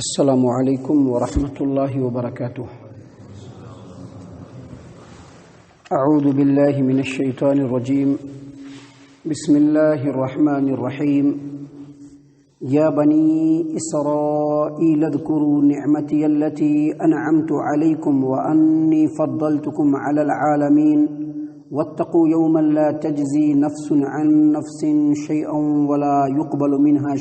السلام علیکم ورحمۃ اللہ وبرکاتہ۔ اعوذ باللہ من الشیطان الرجیم، بسم اللہ الرحمن الرحیم۔ یا بنی اسرائیل اذکروا نعمتی التی انعمت علیکم وانی فضلتکم علی العالمین واتقوا یوما لا تجزی نفس عن نفس شیئا ولا يقبل منها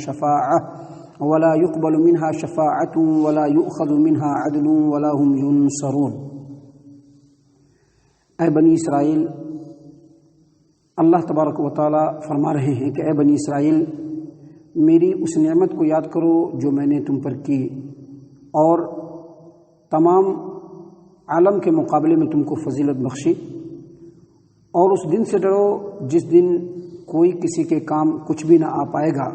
شفاعة ولا يؤخذ منها عدل ولا هم ينصرون۔ اے بنی اسرائیل، اللہ تبارک و تعالی فرما رہے ہیں کہ اے بنی اسرائیل، میری اس نعمت کو یاد کرو جو میں نے تم پر کی، اور تمام عالم کے مقابلے میں تم کو فضیلت بخشی، اور اس دن سے ڈرو جس دن کوئی کسی کے کام کچھ بھی نہ آ پائے گا،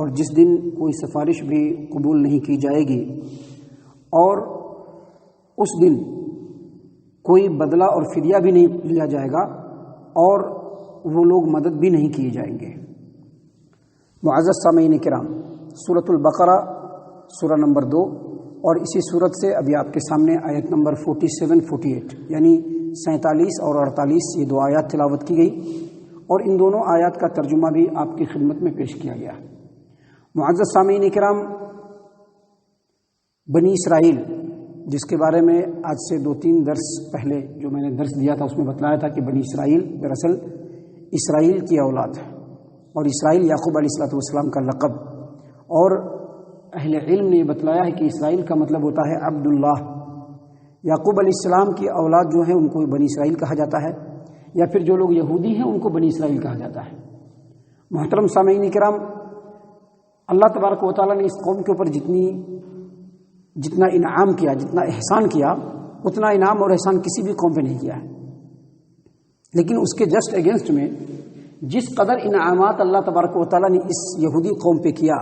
اور جس دن کوئی سفارش بھی قبول نہیں کی جائے گی، اور اس دن کوئی بدلہ اور فدیہ بھی نہیں لیا جائے گا، اور وہ لوگ مدد بھی نہیں کیے جائیں گے۔ معزز سامعین کرام، سورۃ البقرہ سورہ نمبر 2، اور اسی سورت سے ابھی آپ کے سامنے آیت نمبر 47-48 یعنی 47 اور 48 یہ دو آیات تلاوت کی گئی، اور ان دونوں آیات کا ترجمہ بھی آپ کی خدمت میں پیش کیا گیا۔ معزز سامعین کرام، بنی اسرائیل جس کے بارے میں آج سے 2-3 درس پہلے جو میں نے درس دیا تھا اس میں بتلایا تھا کہ بنی اسرائیل دراصل اسرائیل کی اولاد ہے، اور اسرائیل یعقوب علیہ السلام کا لقب، اور اہل علم نے یہ بتلایا ہے کہ اسرائیل کا مطلب ہوتا ہے عبداللہ۔ یعقوب علیہ السلام کی اولاد جو ہیں ان کو بنی اسرائیل کہا جاتا ہے، یا پھر جو لوگ یہودی ہیں ان کو بنی اسرائیل کہا جاتا ہے۔ محترم سامعین کرام، اللہ تبارک و تعالیٰ نے اس قوم کے اوپر جتنا انعام کیا، جتنا احسان کیا، اتنا انعام اور احسان کسی بھی قوم پہ نہیں کیا ہے، لیکن اس کے جسٹ اگینسٹ میں جس قدر انعامات اللہ تبارک و تعالیٰ نے اس یہودی قوم پہ کیا،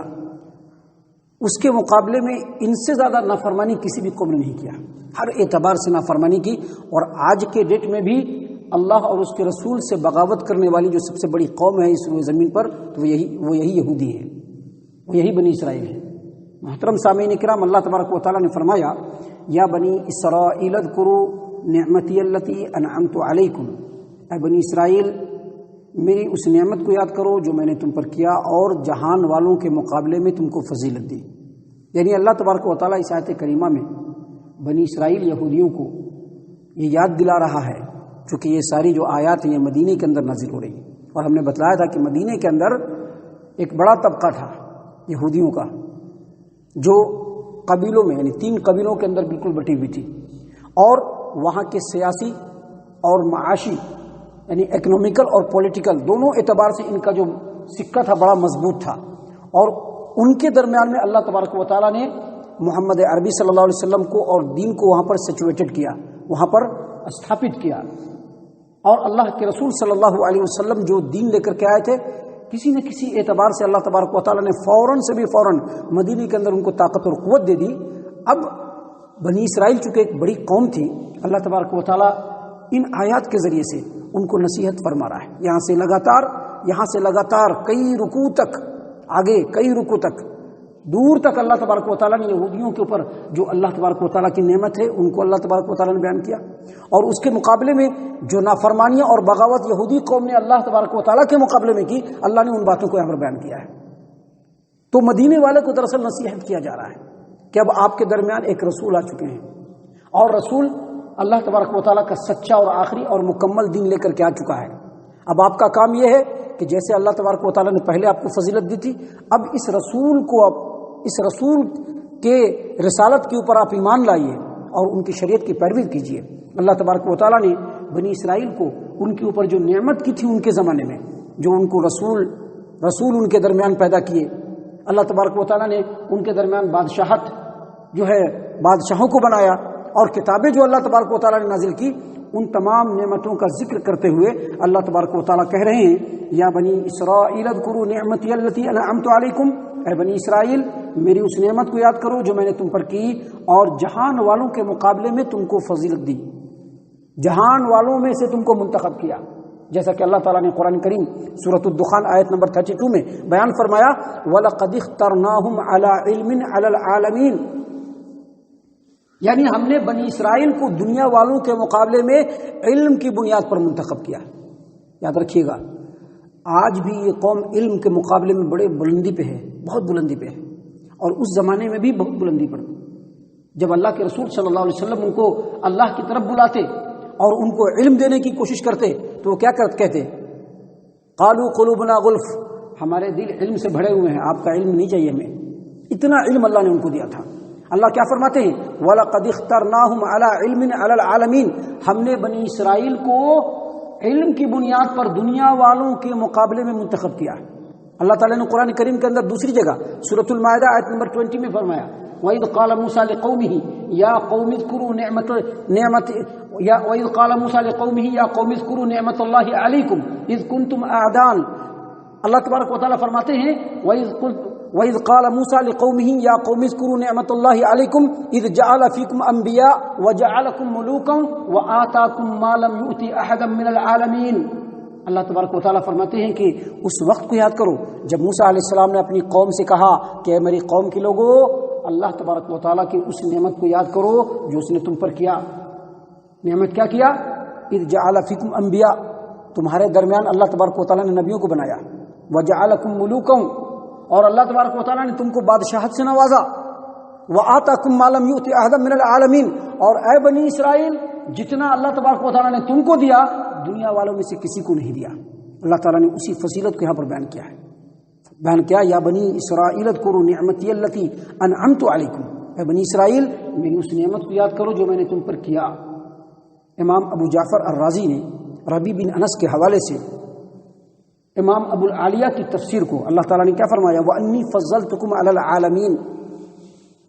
اس کے مقابلے میں ان سے زیادہ نافرمانی کسی بھی قوم نے نہیں کیا، ہر اعتبار سے نافرمانی کی، اور آج کے ڈیٹ میں بھی اللہ اور اس کے رسول سے بغاوت کرنے والی جو سب سے بڑی قوم ہے اس زمین پر، تو وہ یہی یہودی ہے، وہ یہی بنی اسرائیل ہے۔ محترم سامعین کرام، اللہ تبارک و تعالیٰ نے فرمایا، یا بنی اسرائیل اذکروا نعمتی التی انعمت علیکم، اے بنی اسرائیل میری اس نعمت کو یاد کرو جو میں نے تم پر کیا اور جہان والوں کے مقابلے میں تم کو فضیلت دی۔ یعنی اللہ تبارک و تعالیٰ اس آیت کریمہ میں بنی اسرائیل یہودیوں کو یہ یاد دلا رہا ہے، چونکہ یہ ساری جو آیات ہیں یہ مدینے کے اندر نازل ہو رہی ہیں، اور ہم نے بتلایا تھا کہ مدینے کے اندر ایک بڑا طبقہ تھا یہودیوں کا، جو قبیلوں میں یعنی 3 قبیلوں کے اندر بالکل بٹی ہوئی تھی، اور وہاں کے سیاسی اور معاشی یعنی اکنامیکل اور پولیٹیکل دونوں اعتبار سے ان کا جو سکہ تھا بڑا مضبوط تھا، اور ان کے درمیان میں اللہ تبارک و تعالیٰ نے محمد عربی صلی اللہ علیہ وسلم کو اور دین کو وہاں پر سچویٹڈ کیا، وہاں پر استھاپت کیا، اور اللہ کے رسول صلی اللہ علیہ وسلم جو دین لے کر کے آئے تھے، کسی نہ کسی اعتبار سے اللہ تبارک و تعالیٰ نے فوراً مدینے کے اندر ان کو طاقت اور قوت دے دی۔ اب بنی اسرائیل چونکہ ایک بڑی قوم تھی، اللہ تبارک و تعالیٰ ان آیات کے ذریعے سے ان کو نصیحت فرما رہا ہے، یہاں سے لگاتار کئی رکوع تک، آگے کئی رکوع تک، دور تک اللہ تبارک و تعالیٰ نے یہودیوں کے اوپر جو اللہ تبارک و تعالیٰ کی نعمت ہے ان کو اللہ تبارک و تعالیٰ نے بیان کیا، اور اس کے مقابلے میں جو نافرمانیاں اور بغاوت یہودی قوم نے اللہ تبارک و تعالیٰ کے مقابلے میں کی، اللہ نے ان باتوں کو یہاں پر بیان کیا ہے۔ تو مدینے والے کو دراصل نصیحت کیا جا رہا ہے کہ اب آپ کے درمیان ایک رسول آ چکے ہیں، اور رسول اللہ تبارک و تعالیٰ کا سچا اور آخری اور مکمل دین لے کر کے آ چکا ہے۔ اب آپ کا کام یہ ہے کہ جیسے اللہ تبارک و تعالیٰ نے پہلے آپ کو فضیلت دی تھی، اب اس رسول کے رسالت کے اوپر آپ ایمان لائیے اور ان کی شریعت کی پیروی کیجیے۔ اللہ تبارک و تعالیٰ نے بنی اسرائیل کو ان کے اوپر جو نعمت کی تھی ان کے زمانے میں، جو ان کو رسول ان کے درمیان پیدا کیے، اللہ تبارک و تعالیٰ نے ان کے درمیان بادشاہت جو ہے بادشاہوں کو بنایا، اور کتابیں جو اللہ تبارک و تعالیٰ نے نازل کی، ان تمام نعمتوں کا ذکر کرتے ہوئے اللہ تبارک و تعالیٰ کہہ رہے ہیں، یا بنی اسرائیل اذکروا نعمتی التی انعمت علیکم، اے بنی اسرائیل میری اس نعمت کو یاد کرو جو میں نے تم پر کی اور جہان والوں کے مقابلے میں تم کو فضیلت دی، جہان والوں میں سے تم کو منتخب کیا۔ جیسا کہ اللہ تعالیٰ نے قرآن کریم سورۃ الدخان آیت نمبر 32 میں بیان فرمایا وَلَقَدِ اخْتَرْنَاهُمْ عَلَىٰ عِلْمٍ عَلَى الْعَالَمِينَ، یعنی ہم نے بنی اسرائیل کو دنیا والوں کے مقابلے میں علم کی بنیاد پر منتخب کیا۔ یاد رکھیے گا آج بھی یہ قوم علم کے مقابلے میں بڑے بلندی پہ ہے، بہت بلندی پہ ہے، اور اس زمانے میں بھی بہت بلندی پر، جب اللہ کے رسول صلی اللہ علیہ وسلم ان کو اللہ کی طرف بلاتے اور ان کو علم دینے کی کوشش کرتے تو وہ کیا کہتے؟ قالوا قلوبنا غلف، ہمارے دل علم سے بھرے ہوئے ہیں، آپ کا علم نہیں چاہیے ہمیں۔ اتنا علم اللہ نے ان کو دیا تھا۔ اللہ کیا فرماتے ہیں وَلَقَدِ اخْتَرْنَاهُمْ عَلَىٰ عِلْمٍ عَلَى الْعَالَمِينَ، ہم نے بنی اسرائیل کو علم کی بنیاد پر دنیا والوں کے مقابلے میں منتخب کیا۔ اللہ تعالیٰ نے قرآن کریم کے اندر دوسری جگہ سورۃ المائدہ آیت نمبر 20 میں فرمایا وَإِذْ قَالَ مُوسَىٰ لِقَوْمِهِ يَا قَوْمِ اذْكُرُوا وَإِذْ قَالَ مُوسَىٰ لِقَوْمِهِ يَا قَوْمِ اذْكُرُوا نِعْمَةَ اللَّهِ عَلَيْكُمْ إِذْ كُنتُمْ أَعْدَاءً، اللہ تبارک و تعالیٰ فرماتے ہیں وَإِذْ قَالَ مُوسَىٰ لِقَوْمِهِ يَا قَوْمِ اذْكُرُوا نِعْمَةَ اللَّهِ عَلَيْكُمْ إِذْ جَعَلَ فِيكُمْ أَنْبِيَاءَ وَجَعَلَكُمْ مُلُوكًا وَآتَاكُمْ مَا لَمْ يُؤْتِ أَحَدًا مِّنَ الْعَالَمِينَ۔ اللہ تبارک و تعالیٰ فرماتے ہیں کہ اس وقت کو یاد کرو جب موسیٰ علیہ السلام نے اپنی قوم سے کہا کہ اے میری قوم کے لوگو اللہ تبارک و تعالیٰ کی اس نعمت کو یاد کرو جو اس نے تم پر کیا۔ نعمت کیا کیا؟ اذ جعل فیکم انبیاء، تمہارے درمیان اللہ تبارک و تعالیٰ نے نبیوں کو بنایا، وجعلکم ملوکا، اور اللہ تبارک و تعالیٰ نے تم کو بادشاہت سے نوازا، وآتاکم ما لم یؤت احدا من العالمین، اور اے بنی اسرائیل جتنا اللہ تبارک و تعالیٰ نے تم کو دیا دنیا والوں میں سے کسی کو نہیں دیا۔ اللہ تعالیٰ نے اسی فضیلت کو یہاں پر بیان کیا ہے، بیان کیا یا بنی اسرائیل اذکروا نعمتی التی انعمت علیکم، اے بنی اسرائیل میری اس نعمت کو یاد کرو جو میں نے تم پر کیا۔ امام ابو جعفر الرازی نے ربیع بن انس کے حوالے سے امام ابو العالیہ کی تفسیر کو اللہ تعالیٰ نے کیا فرمایا وَأَنِّي فَضَّلْتُكُمْ عَلَى الْعَالَمِينَ،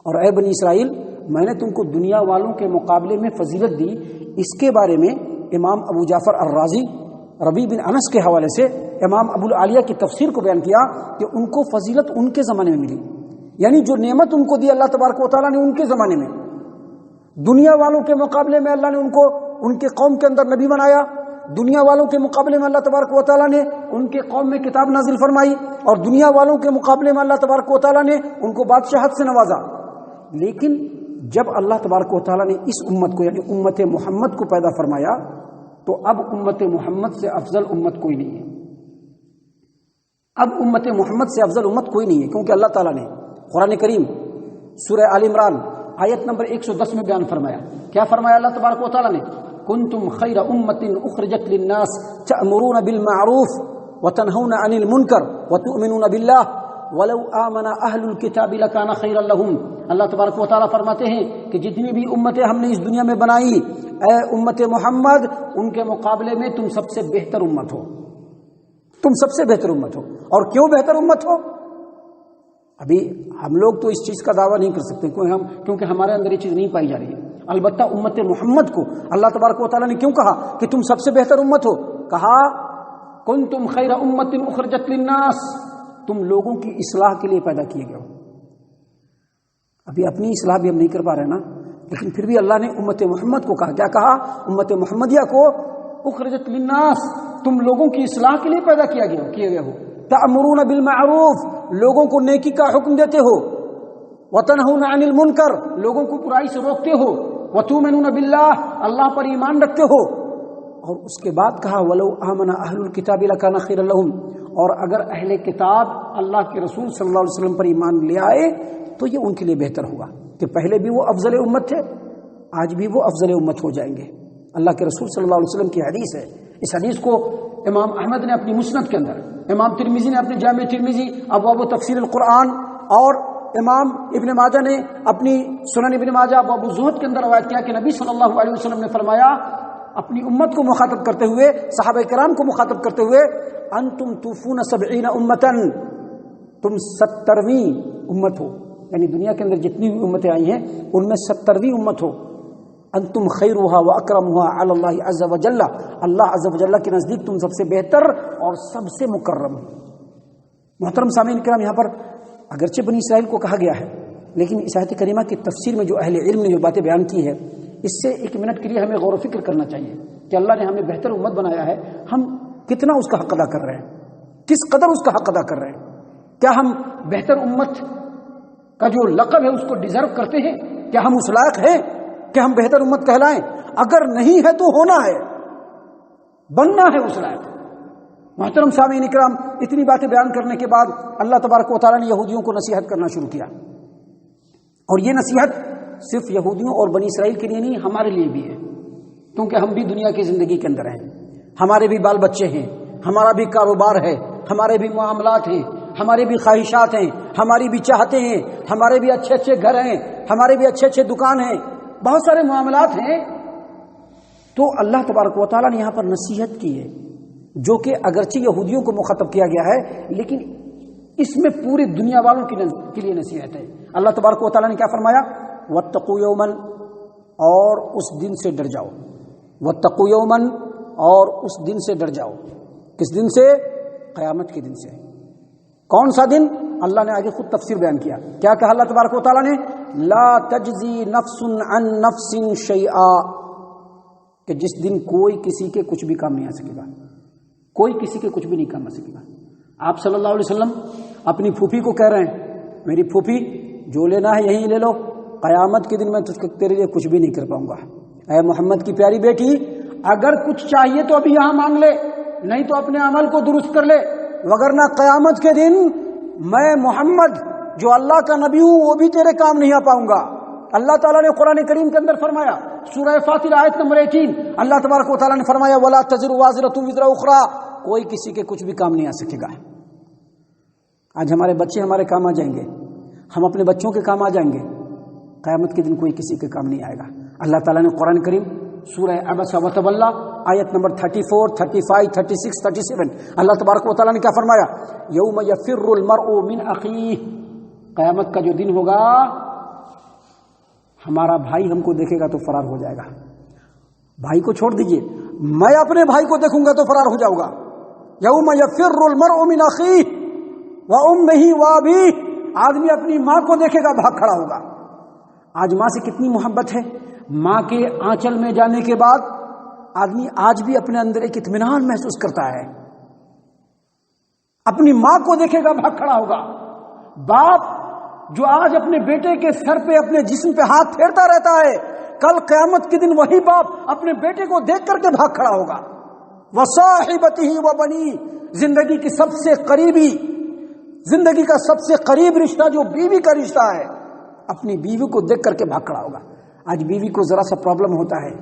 اور اے بنی اسرائیل میں نے تم کو دنیا والوں کے مقابلے میں فضیلت دی۔ اس کے بارے میں امام ابو جعفر الرازی ربیع بن انس کے حوالے سے امام ابو العالیہ کی تفسیر کو بیان کیا کہ ان کو فضیلت ان کے زمانے میں ملی، یعنی جو نعمت ان کو دی اللہ تبارک و تعالیٰ نے ان کے زمانے میں، دنیا والوں کے مقابلے میں اللہ نے ان کو ان کے قوم کے اندر نبی بنایا، دنیا والوں کے مقابلے میں اللہ تبارک و تعالیٰ نے ان کے قوم میں کتاب نازل فرمائی، اور دنیا والوں کے مقابلے میں اللہ تبارک و تعالیٰ نے ان کو بادشاہت سے نوازا۔ لیکن جب اللہ تبارک و تعالیٰ نے اس امت کو یعنی امت محمد کو پیدا فرمایا تو اب امت محمد سے افضل امت کوئی نہیں ہے، اب امت محمد سے افضل امت کوئی نہیں ہے، کیونکہ اللہ تعالیٰ نے قرآن کریم سورہ آل عمران آیت نمبر 110 میں بیان فرمایا، کیا فرمایا اللہ تبارک و تعالیٰ نے کنتم خیر امت اخرجت للناس تأمرون بالمعروف وتنہون عن المنکر وتؤمنون باللہ ولو آمن اہل الکتاب لکان خیرا لہم۔ اللہ تبارک و تعالیٰ فرماتے ہیں کہ جتنی بھی امتیں ہم نے اس دنیا میں بنائی، اے امت محمد ان کے مقابلے میں تم سب سے بہتر امت ہو، تم سب سے بہتر امت ہو۔ اور کیوں بہتر امت ہو؟ ابھی ہم لوگ تو اس چیز کا دعویٰ نہیں کر سکتے کیونکہ ہمارے اندر یہ چیز نہیں پائی جا رہی ہے، البتہ امت محمد کو اللہ تبارک و تعالیٰ نے کیوں کہا کہ تم سب سے بہتر امت ہو؟ کہا کنتم خیر امت اخرجت للناس، تم لوگوں کی اصلاح کے لیے پیدا کیے گئے ہو۔ ابھی اپنی اصلاح بھی ہم نہیں کر پا رہے نا، لیکن پھر بھی اللہ نے امت محمد کو کہا، کیا کہا؟ امت محمدیہ کو اخرجت للناس، تم لوگوں کی اصلاح کے لیے پیدا کیے گئے ہو۔ تأمرون بالمعروف، لوگوں کو نیکی کا حکم دیتے ہو، وتنہون عن المنکر، لوگوں کو برائی سے روکتے ہو، وتؤمنون باللہ، اللہ پر ایمان رکھتے ہو، اور اس کے بعد کہا ولو آمن اہل الکتاب لکان خیرا لہم، اور اگر اہل کتاب اللہ کے رسول صلی اللہ علیہ وسلم پر ایمان لے آئے تو یہ ان کے لیے بہتر ہوگا کہ پہلے بھی وہ افضل امت تھے، آج بھی وہ افضل امت ہو جائیں گے۔ اللہ کے رسول صلی اللہ علیہ وسلم کی حدیث ہے، اس حدیث کو امام احمد نے اپنی مسند کے اندر، امام ترمذی نے اپنے جامع ترمذی ابواب تفسیر القرآن، اور امام ابن ماجہ نے اپنی سنن ابن ماجہ ابواب الزہد کے اندر روایت کیا کہ نبی صلی اللہ علیہ وسلم نے فرمایا اپنی امت کو مخاطب کرتے ہوئے، صحابہ کرام کو مخاطب کرتے ہوئے، انتم توفون 70 امتن، تم 70ویں امت ہو، یعنی دنیا کے اندر جتنی بھی امتیں آئی ہیں ان میں 70ویں امت ہو۔ انتم خیرها واکرمها علی اللہ عز وجل، اللہ عز وجل کے نزدیک تم سب سے بہتر اور سب سے مکرم ہو۔ محترم سامعین کرام، یہاں پر اگرچہ بنی اسرائیل کو کہا گیا ہے، لیکن اس آیت کریمہ کی تفسیر میں جو اہل علم نے جو باتیں بیان کی ہے، اس سے ایک منٹ کے لیے ہمیں غور و فکر کرنا چاہیے کہ اللہ نے ہمیں بہتر امت بنایا ہے، ہم کتنا اس کا حق ادا کر رہے ہیں, کس قدر اس کا حق ادا کر رہے ہیں. کیا ہم بہتر امت کا جو لقب ہے اس کو ڈیزرو کرتے ہیں؟ کیا ہم اس لائق ہیں کہ ہم بہتر امت کہلائیں؟ اگر نہیں ہے تو ہونا ہے, بننا ہے اس لائق. محترم سامعین اکرام, اتنی باتیں بیان کرنے کے بعد اللہ تبارک و تعالیٰ نے یہودیوں کو نصیحت کرنا شروع کیا, اور یہ نصیحت صرف یہودیوں اور بنی اسرائیل کے لیے نہیں, ہمارے لیے بھی ہے, کیونکہ ہم بھی دنیا کی زندگی کے اندر ہیں, ہمارے بھی بال بچے ہیں, ہمارا بھی کاروبار ہے, ہمارے بھی معاملات ہیں, ہماری بھی خواہشات ہیں, ہماری بھی چاہتے ہیں, ہمارے بھی اچھے اچھے گھر ہیں, ہمارے بھی اچھے اچھے دکان ہیں, بہت سارے معاملات ہیں. تو اللہ تبارک و تعالیٰ نے یہاں پر نصیحت کی ہے, جو کہ اگرچہ یہودیوں کو مخاطب کیا گیا ہے, لیکن اس میں پوری دنیا والوں کے لیے نصیحت ہے. اللہ تبارک و تعالیٰ نے کیا فرمایا؟ واتقوا یوما, اور اس دن سے ڈر جاؤ. واتقوا یوما, اور اس دن سے ڈر جاؤ. کس دن سے؟ قیامت کے دن سے. کون سا دن؟ اللہ نے آگے خود تفسیر بیان کیا. کیا کہا اللہ تبارک و تعالیٰ نے؟ لا تجزی نفس عن نفس شیئا, کہ جس دن کوئی کسی کے کچھ بھی کام نہیں آ سکے گا, کوئی کسی کے کچھ بھی نہیں کام آ سکے گا. آپ صلی اللہ علیہ وسلم اپنی پھوپھی کو کہہ رہے ہیں, میری پھوپھی جو لینا ہے یہی لے لو, قیامت کے دن میں تیرے لیے کچھ بھی نہیں کر پاؤں گا. اے محمد کی پیاری بیٹی, اگر کچھ چاہیے تو ابھی یہاں مانگ لے, نہیں تو اپنے عمل کو درست کر لے, وگرنہ قیامت کے دن میں محمد جو اللہ کا نبی ہوں وہ بھی تیرے کام نہیں آ پاؤں گا. اللہ تعالیٰ نے قرآن کریم کے اندر فرمایا, سورہ فاطر آیت نمبر 18, اللہ تبارک و تعالیٰ نے فرمایا وَلَا تَزِرُ وَازِرَةٌ وِزْرَ أُخْرَىٰ, کوئی کسی کے کچھ بھی کام نہیں آ سکے گا. آج ہمارے بچے ہمارے کام آ جائیں گے, ہم اپنے بچوں کے کام آ جائیں گے, قیامت کے دن کوئی کسی کے کام نہیں آئے گا. اللہ تعالیٰ نے قرآن کریم سورہ عبس وتولی آیت نمبر 34, 35, 36, 37, اللہ تبارک و تعالیٰ نے کیا فرمایا؟ یوم یفر المرء من اخیہ, قیامت کا جو دن ہوگا ہمارا بھائی ہم کو دیکھے گا تو فرار ہو جائے گا. بھائی کو چھوڑ دیجئے, میں اپنے بھائی کو دیکھوں گا تو فرار ہو جاؤں گا. یوم یفر المرء من اخیہ وامہ وابیہ, آدمی اپنی ماں کو دیکھے گا بھاگ کھڑا ہوگا. آج ماں سے کتنی محبت ہے, ماں کے آنچل میں جانے کے بعد آدمی آج بھی اپنے اندر ایک اطمینان محسوس کرتا ہے. اپنی ماں کو دیکھے گا بھاگ کھڑا ہوگا. باپ جو آج اپنے بیٹے کے سر پہ اپنے جسم پہ ہاتھ پھیرتا رہتا ہے, کل قیامت کے دن وہی باپ اپنے بیٹے کو دیکھ کر کے بھاگ کھڑا ہوگا. وصاحبتہ وبنی, زندگی کی سب سے قریبی, زندگی کا سب سے قریب رشتہ جو بیوی کا رشتہ ہے, اپنی بیوی کو دیکھ کر کے بھاگ کھڑا ہوگا. آج بیوی کو ذرا سا پرابلم ہوتا ہے,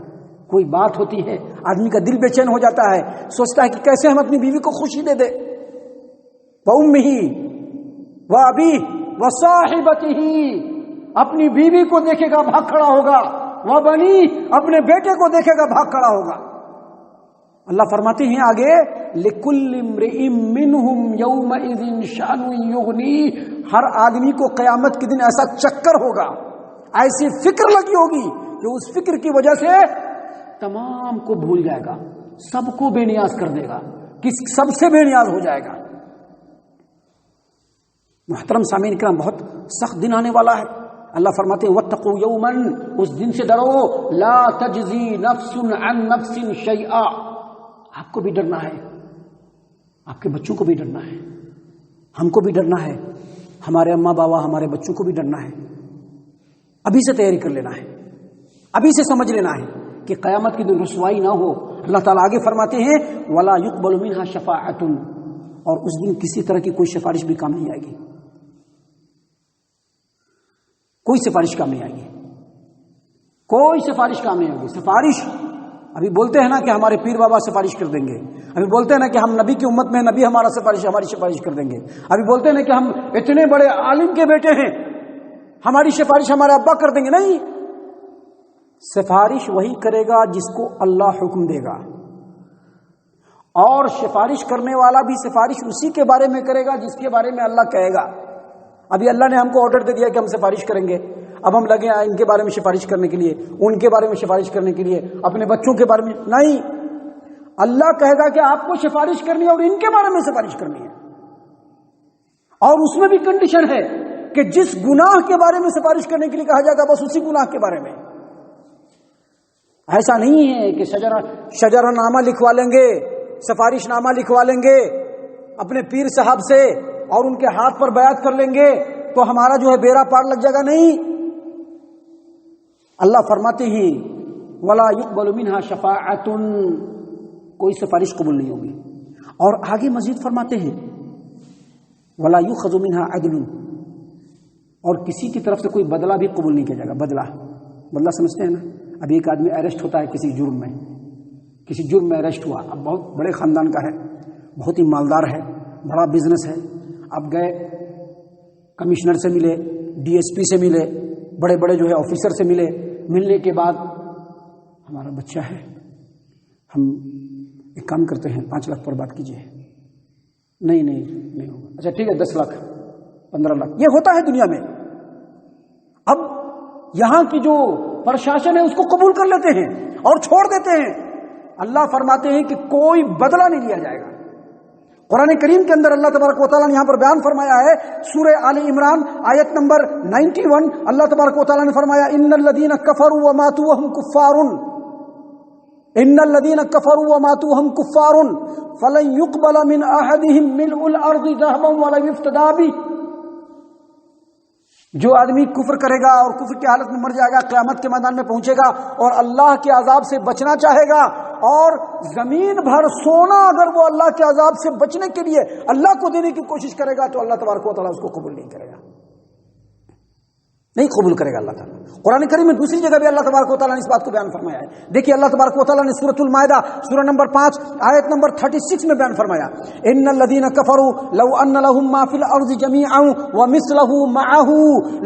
کوئی بات ہوتی ہے, آدمی کا دل بے چین ہو جاتا ہے, سوچتا ہے کہ کیسے ہم اپنی بیوی کو خوشی دے دیں. وَأُمِّهِ وَأَبِيهِ وَصَاحِبَتِهِ, اپنی بیوی کو دیکھے گا بھاگ کھڑا ہوگا. وَبَنِيهِ, اپنے بیٹے کو دیکھے گا بھاگ کھڑا ہوگا. اللہ فرماتے ہیں آگے لِكُلِّ امْرِئٍ مِّنْهُمْ يَوْمَئِذٍ شَأْنٌ يُغْنِيهِ, ہر آدمی کو قیامت کے دن ایسا چکر ہوگا, ایسی فکر لگی ہوگی کہ اس فکر کی وجہ سے تمام کو بھول جائے گا, سب کو بے نیاز کر دے گا, سب سے بے نیاز ہو جائے گا. محترم سامعین کرام, بہت سخت دن آنے والا ہے. اللہ فرماتے ہیں واتقوا یوما, اس دن سے ڈرو, لا تجزی نفس عن نفس شیئا, آپ کو بھی ڈرنا ہے, آپ کے بچوں کو بھی ڈرنا ہے, ہم کو بھی ڈرنا ہے, ہمارے اماں بابا ہمارے بچوں کو بھی ڈرنا ہے. ابھی سے تیاری کر لینا ہے, ابھی سے سمجھ لینا ہے کہ قیامت کی دن رسوائی نہ ہو. اللہ تعالیٰ آگے فرماتے ہیں ولا يقبل منها شفاعۃ, اور اس دن کسی طرح کی کوئی سفارش بھی کام نہیں آئے گی, کوئی سفارش کام نہیں آئے گی, کوئی سفارش کام نہیں ہوگی. سفارش ابھی بولتے ہیں نا کہ ہمارے پیر بابا سفارش کر دیں گے, ابھی بولتے ہیں نا کہ ہم نبی کی امت میں, نبی ہماری سفارش کر دیں گے, ابھی بولتے ہیں نا کہ ہم اتنے بڑے عالم کے بیٹے ہیں, ہماری سفارش ہمارے ابا کر دیں گے. نہیں, سفارش وہی کرے گا جس کو اللہ حکم دے گا, اور سفارش کرنے والا بھی سفارش اسی کے بارے میں کرے گا جس کے بارے میں اللہ کہے گا. ابھی اللہ نے ہم کو آرڈر دے دیا کہ ہم سفارش کریں گے, اب ہم لگے ان کے بارے میں سفارش کرنے کے لیے, ان کے بارے میں سفارش کرنے کے لیے, اپنے بچوں کے بارے میں نہیں. اللہ کہے گا کہ آپ کو سفارش کرنی ہے اور ان کے بارے میں سفارش کرنی ہے, اور اس میں بھی کنڈیشن ہے کہ جس گناہ کے بارے میں سفارش کرنے کے لیے کہا جائے گا بس اسی گناہ کے بارے میں. ایسا نہیں ہے کہ شجرہ نامہ لکھوا لیں گے سفارش نامہ لکھوا لیں گے اپنے پیر صاحب سے اور ان کے ہاتھ پر بیعت کر لیں گے تو ہمارا جو ہے بیڑا پار لگ جائے گا. نہیں، اللہ فرماتے ہیں ولا يقبل منها شفاعۃ، کوئی سفارش قبول نہیں ہوگی. اور آگے مزید فرماتے ہیں ولا يؤخذ منها عدل، اور کسی کی طرف سے کوئی بدلہ بھی قبول نہیں کیا جائے گا. بدلہ سمجھتے ہیں نا؟ ابھی ایک آدمی اریسٹ ہوتا ہے کسی جرم میں اریسٹ ہوا. اب بہت بڑے خاندان کا ہے، بہت ہی مالدار ہے، بڑا بزنس ہے. اب گئے کمشنر سے ملے، ڈی ایس پی سے ملے، بڑے بڑے جو ہے آفیسر سے ملے. ملنے کے بعد ہمارا بچہ ہے، ہم ایک کام کرتے ہیں 5 لاکھ پر بات کیجیے. نہیں ہوگا. اچھا ٹھیک ہے 10 لاکھ 15 لاکھ. یہ ہوتا ہے دنیا میں. اب یہاں کی جو پرشاسن ہے اس کو قبول کر لیتے ہیں اور چھوڑ دیتے ہیں. اللہ فرماتے ہیں کہ کوئی بدلہ نہیں لیا جائے گا. قرآن کریم کے اندر اللہ تبارک و تعالیٰ نے یہاں پر بیان فرمایا ہے، سورہ آل عمران آیت نمبر 91، اللہ تبارک و تعالیٰ نے فرمایا ان الذین کفروا وماتوا وهم کفار، ان الذین کفروا وماتوا وهم کفار فلن يقبل من احدهم ملء الارض ذهبا ولا يفتدى به. جو آدمی کفر کرے گا اور کفر کی حالت میں مر جائے گا، قیامت کے میدان میں پہنچے گا اور اللہ کے عذاب سے بچنا چاہے گا، اور زمین بھر سونا اگر وہ اللہ کے عذاب سے بچنے کے لیے اللہ کو دینے کی کوشش کرے گا تو اللہ تبارک و تعالیٰ اس کو قبول نہیں کرے گا، نہیں قبول کرے گا اللہ تعالیٰ. قرآن کریم میں دوسری جگہ بھی اللہ تبارک و تعالیٰ نے اس بات کو بیان فرمایا ہے. دیکھیے اللہ تبارک و تعالیٰ نے سورۃ المائدہ سورہ نمبر 5 آیت نمبر 36 میں بیان فرمایا ان الذین کفروا لو ان لهم ما فی الارض جميعا ومثله معه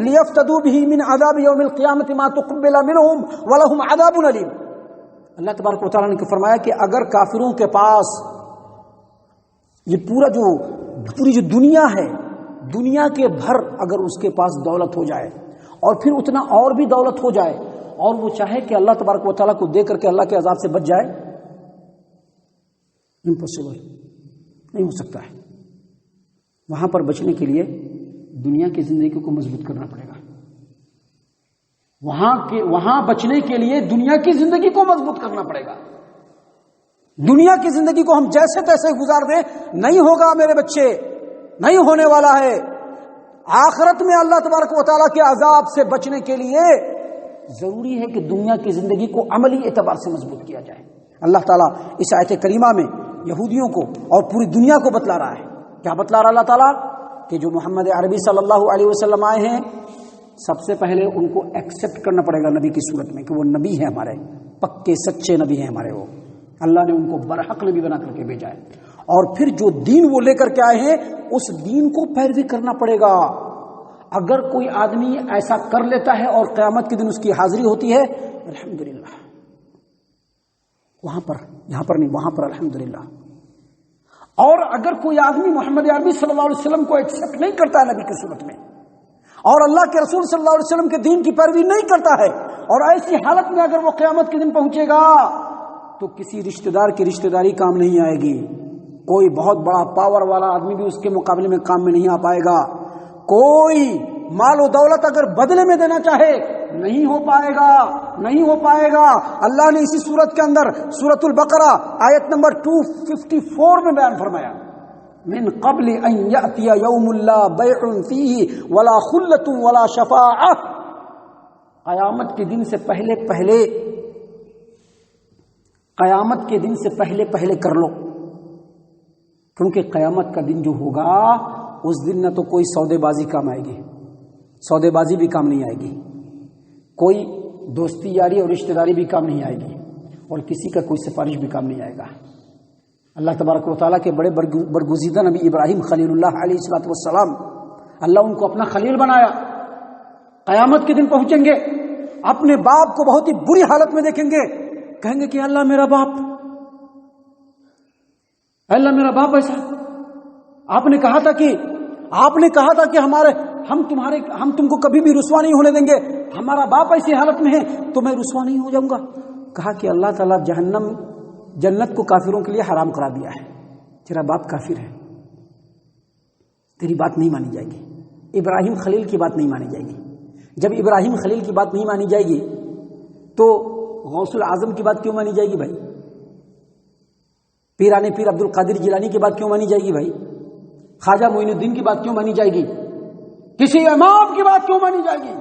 لیفتدوا به من عذاب یوم القیامة ما تقبل منهم ولهم عذاب الیم. اللہ تبارک و تعالیٰ نے فرمایا کہ اگر کافروں کے پاس یہ پوری جو دنیا ہے، دنیا کے بھر اگر اس کے پاس دولت ہو جائے اور پھر اتنا اور بھی دولت ہو جائے اور وہ چاہے کہ اللہ تبارک و تعالیٰ کو دے کر کے اللہ کے عذاب سے بچ جائے، امپاسبل، نہیں ہو سکتا ہے. وہاں پر بچنے کے لیے دنیا کی زندگی کو مضبوط کرنا پڑے گا. وہاں بچنے کے لیے دنیا کی زندگی کو مضبوط کرنا پڑے گا. دنیا کی زندگی کو ہم جیسے تیسے گزار دیں نہیں ہوگا میرے بچے، نہیں ہونے والا ہے. آخرت میں اللہ تبارک و تعالیٰ کے عذاب سے بچنے کے لیے ضروری ہے کہ دنیا کی زندگی کو عملی اعتبار سے مضبوط کیا جائے. اللہ تعالیٰ اس آیت کریمہ میں یہودیوں کو اور پوری دنیا کو بتلا رہا ہے. کیا بتلا رہا اللہ تعالیٰ؟ کہ جو محمد عربی صلی اللہ علیہ وسلم آئے ہیں، سب سے پہلے ان کو ایکسپٹ کرنا پڑے گا نبی کی صورت میں کہ وہ نبی ہیں، ہمارے پکے سچے نبی ہیں ہمارے. وہ اللہ نے ان کو برحق نبی بنا کر کے بھیجا ہے، اور پھر جو دین وہ لے کر کے آئے ہیں اس دین کو پیروی کرنا پڑے گا. اگر کوئی آدمی ایسا کر لیتا ہے اور قیامت کے دن اس کی حاضری ہوتی ہے، الحمدللہ، یہاں پر نہیں، وہاں پر الحمدللہ. اور اگر کوئی آدمی محمد عربی صلی اللہ علیہ وسلم کو ایکسپٹ نہیں کرتا ہے نبی کی صورت میں، اور اللہ کے رسول صلی اللہ علیہ وسلم کے دین کی پیروی نہیں کرتا ہے، اور ایسی حالت میں اگر وہ قیامت کے دن پہنچے گا تو کسی رشتہ دار کی رشتہ داری کام نہیں آئے گی. کوئی بہت بڑا پاور والا آدمی بھی اس کے مقابلے میں کام میں نہیں آ پائے گا. کوئی مال و دولت اگر بدلے میں دینا چاہے نہیں ہو پائے گا. اللہ نے اسی سورت کے اندر سورۃ البقرہ آیت نمبر 254 میں بیان فرمایا من قبل ان یأتی یوم لا بیع فیہ ولا خلۃ ولا شفاعہ. قیامت کے دن سے پہلے کر لو، کیونکہ قیامت کا دن جو ہوگا اس دن نہ تو کوئی سودے بازی کام آئے گی، سودے بازی بھی کام نہیں آئے گی، کوئی دوستی یاری اور رشتہ داری بھی کام نہیں آئے گی، اور کسی کا کوئی سفارش بھی کام نہیں آئے گا. اللہ تبارک و تعالیٰ کے بڑے برگزیدہ نبی ابراہیم خلیل اللہ علیہ الصلوۃ والسلام، اللہ ان کو اپنا خلیل بنایا. قیامت کے دن پہنچیں گے، اپنے باپ کو بہت ہی بری حالت میں دیکھیں گے، کہیں گے کہ اللہ میرا باپ ایسا، آپ نے کہا تھا کہ ہم تم کو کبھی بھی رسوا نہیں ہونے دیں گے، ہمارا باپ ایسی حالت میں ہے تو میں رسوا نہیں ہو جاؤں گا. کہا کہ اللہ تعالیٰ جنت کو کافروں کے لیے حرام کرا دیا ہے، تیرا باپ کافر ہے، تیری بات نہیں مانی جائے گی. ابراہیم خلیل کی بات نہیں مانی جائے گی. جب ابراہیم خلیل کی بات نہیں مانی جائے گی تو غوث العظم کی بات کیوں مانی جائے گی بھائی؟ پیران پیر عبد القادر جیلانی کی بات کیوں مانی جائے گی بھائی؟ خواجہ معین الدین کی بات کیوں مانی جائے گی؟ کسی امام کی بات کیوں مانی جائے گی؟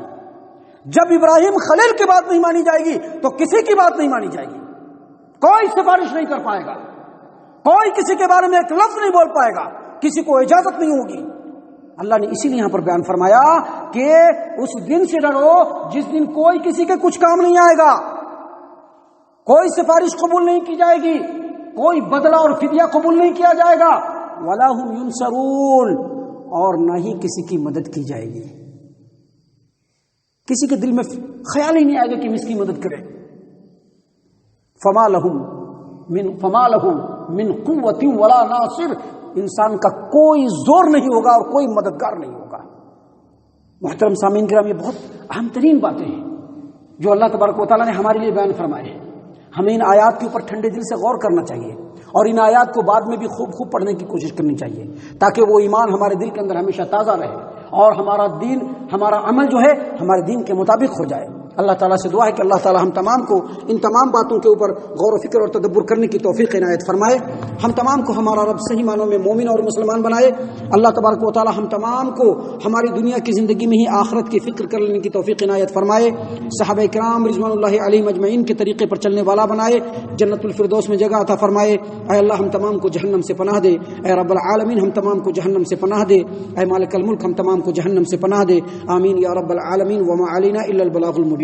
جب ابراہیم خلیل کی بات نہیں مانی جائے گی تو کسی کی بات نہیں مانی جائے گی. کوئی سفارش نہیں کر پائے گا, کوئی کسی کے بارے میں ایک لفظ نہیں بول پائے گا, کسی کو اجازت نہیں ہوگی. اللہ نے اسی لیے یہاں پر بیان فرمایا کہ اس دن سے ڈرو جس دن کوئی کسی کے کچھ کام نہیں آئے گا, کوئی سفارش قبول نہیں کی جائے گی, کوئی بدلہ اور فدیہ قبول نہیں کیا جائے گا. وَلَا هُمْ يُنصَرُونَ, اور نہ ہی کسی کی مدد کی جائے گی. کسی کے دل میں خیال ہی نہیں آئے گا کہ ہم اس کی مدد کریں. فَمَا لَهُمْ مِنْ قُوَّةٍ وَلَا نَاصِرٍ, انسان کا کوئی زور نہیں ہوگا اور کوئی مددگار نہیں ہوگا. محترم سامعین کرام, یہ بہت اہم ترین باتیں ہیں جو اللہ تبارک و تعالیٰ نے ہمارے لیے بیان فرمائے ہیں. ہمیں ان آیات کے اوپر ٹھنڈے دل سے غور کرنا چاہیے اور ان آیات کو بعد میں بھی خوب پڑھنے کی کوشش کرنی چاہیے تاکہ وہ ایمان ہمارے دل کے اندر ہمیشہ تازہ رہے اور ہمارا دین, ہمارا عمل جو ہے ہمارے دین کے مطابق ہو جائے. اللہ تعالیٰ سے دعا ہے کہ اللہ تعالیٰ ہم تمام کو ان تمام باتوں کے اوپر غور و فکر اور تدبر کرنے کی توفیق عنایت فرمائے. ہم تمام کو ہمارا رب صحیح معنوں میں مومن اور مسلمان بنائے. اللہ تبارک و تعالیٰ ہم تمام کو ہماری دنیا کی زندگی میں ہی آخرت کی فکر کر لینے کی توفیق عنایت فرمائے. صحابہ کرام رضوان اللہ علیہم اجمعین کے طریقے پر چلنے والا بنائے. جنت الفردوس میں جگہ عطا فرمائے. اے اللہ ہم تمام کو جہنم سے پناہ دے. اے رب العالمین ہم تمام کو جہنم سے پناہ دے. اے مالک الملک ہم تمام کو جہنم سے پناہ دے. آمین یا رب العالمین. وما علینا الا البلاغ المبین.